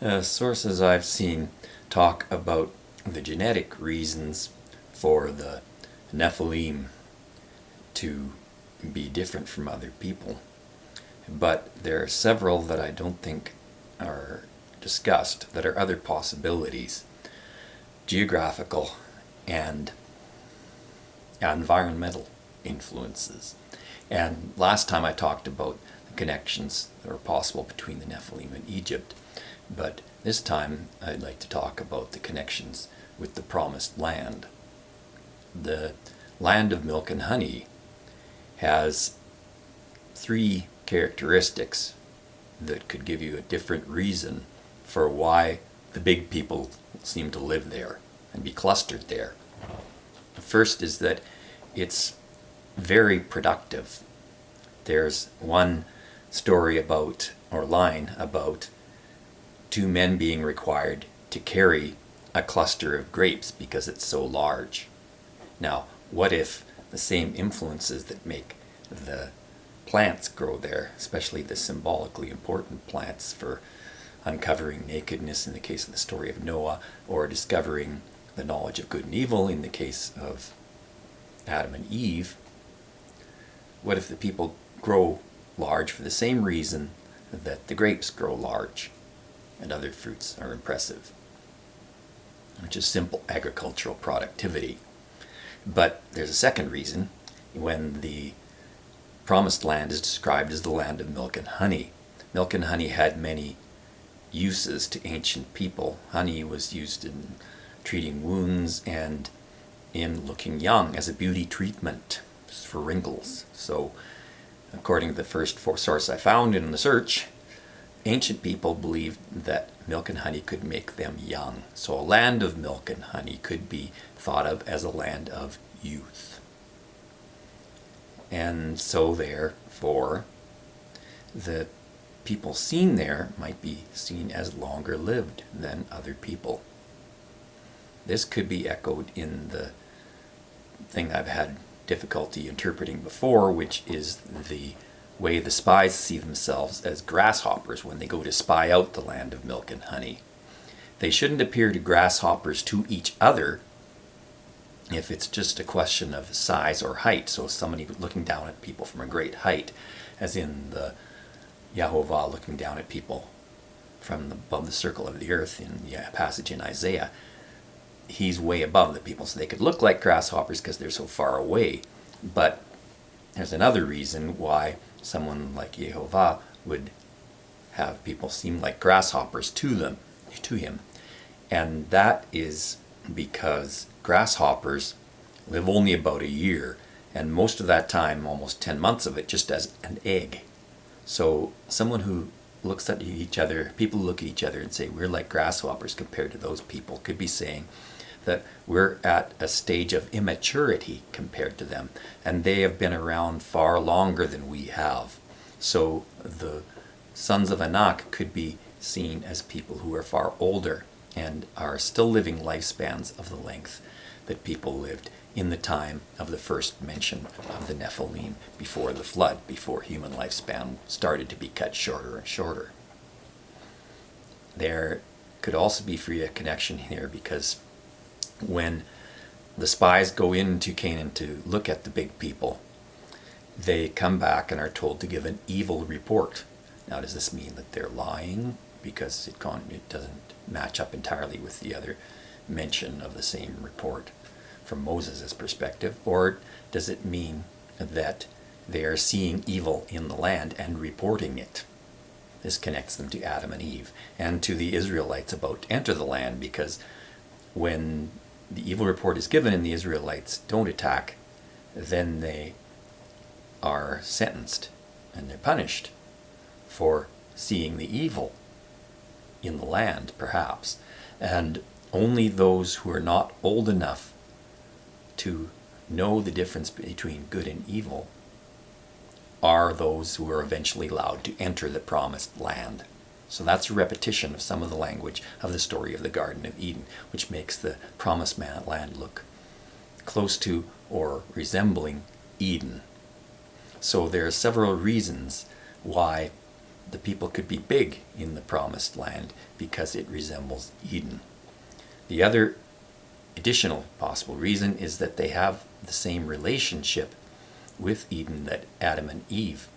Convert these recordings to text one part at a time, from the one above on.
Sources I've seen talk about the genetic reasons for the Nephilim to be different from other people, but there are several that I don't think are discussed that are other possibilities: geographical and environmental influences. And last time I talked about the connections that are possible between the Nephilim and Egypt, but this time I'd like to talk about the connections with the Promised Land. The land of milk and honey has three characteristics that could give you a different reason for why the big people seem to live there and be clustered there. The first is that it's very productive. There's one story about, or line about, two men being required to carry a cluster of grapes because it's so large. Now, what if the same influences that make the plants grow there, especially the symbolically important plants for uncovering nakedness in the case of the story of Noah, or discovering the knowledge of good and evil in the case of Adam and Eve, what if the people grow large for the same reason that the grapes grow large and other fruits are impressive, which is simple agricultural productivity? But there's a second reason. When the Promised Land is described as the land of milk and honey, milk and honey had many uses to ancient people. Honey was used in treating wounds and in looking young as a beauty treatment for wrinkles. So, according to the first source I found in the search, ancient people believed that milk and honey could make them young. So a land of milk and honey could be thought of as a land of youth. And so therefore, the people seen there might be seen as longer lived than other people. This could be echoed in the thing I've had difficulty interpreting before, which is the way the spies see themselves as grasshoppers when they go to spy out the land of milk and honey. They shouldn't appear to grasshoppers to each other if it's just a question of size or height. So somebody looking down at people from a great height, as in the Yahovah looking down at people from above the circle of the earth in the passage in Isaiah, he's way above the people, so they could look like grasshoppers because they're so far away. But there's another reason why someone like Yehovah would have people seem like grasshoppers to him, and that is because grasshoppers live only about a year, and most of that time, almost 10 months of it, just as an egg. So someone who looks at each other, people look at each other and say, we're like grasshoppers compared to those people, could be saying that we're at a stage of immaturity compared to them, and they have been around far longer than we have. So the sons of Anak could be seen as people who are far older and are still living lifespans of the length that people lived in the time of the first mention of the Nephilim before the flood, before human lifespan started to be cut shorter and shorter. There could also be a connection here because when the spies go into Canaan to look at the big people, they come back and are told to give an evil report. Now, does this mean that they're lying because it doesn't match up entirely with the other mention of the same report from Moses' perspective? Or does it mean that they are seeing evil in the land and reporting it? This connects them to Adam and Eve and to the Israelites about to enter the land, because when the evil report is given and the Israelites don't attack, then they are sentenced and they're punished for seeing the evil in the land, perhaps. And only those who are not old enough to know the difference between good and evil are those who are eventually allowed to enter the promised land. So that's a repetition of some of the language of the story of the Garden of Eden, which makes the promised land look close to or resembling Eden. So there are several reasons why the people could be big in the promised land because it resembles Eden. The other additional possible reason is that they have the same relationship with Eden that Adam and Eve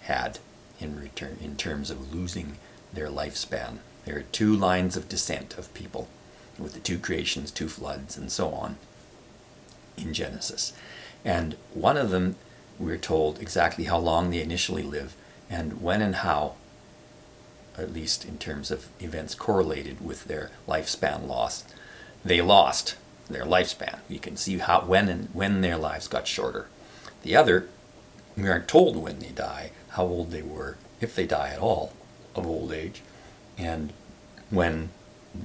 had in terms of losing their lifespan. There are two lines of descent of people, with the two creations, two floods, and so on in Genesis. And one of them, we're told exactly how long they initially live, and when and how, at least in terms of events correlated with their lifespan loss, they lost their lifespan. You can see how when their lives got shorter. The other, we aren't told when they die, how old they were, if they die at all, of old age, and when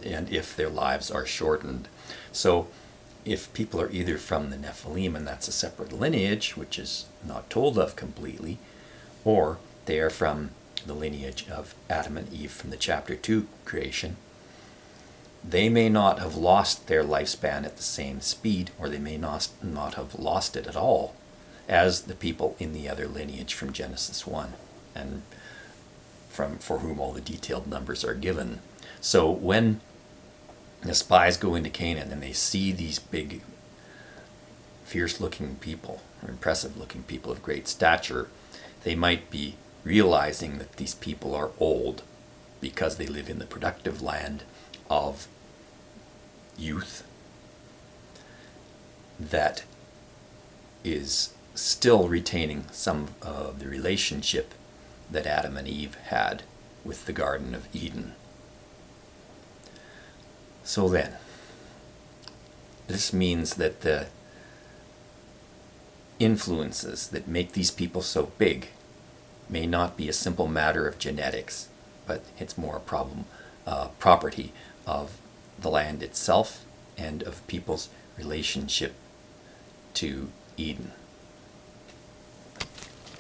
and if their lives are shortened. So if people are either from the Nephilim, and that's a separate lineage, which is not told of completely, or they are from the lineage of Adam and Eve from the chapter 2 creation, they may not have lost their lifespan at the same speed, or they may not have lost it at all, as the people in the other lineage from Genesis 1, and for whom all the detailed numbers are given. So when the spies go into Canaan and they see these big, fierce-looking people, or impressive-looking people of great stature, they might be realizing that these people are old because they live in the productive land of youth that is still retaining some of the relationship that Adam and Eve had with the Garden of Eden. So then, this means that the influences that make these people so big may not be a simple matter of genetics, but it's more a property of the land itself and of people's relationship to Eden.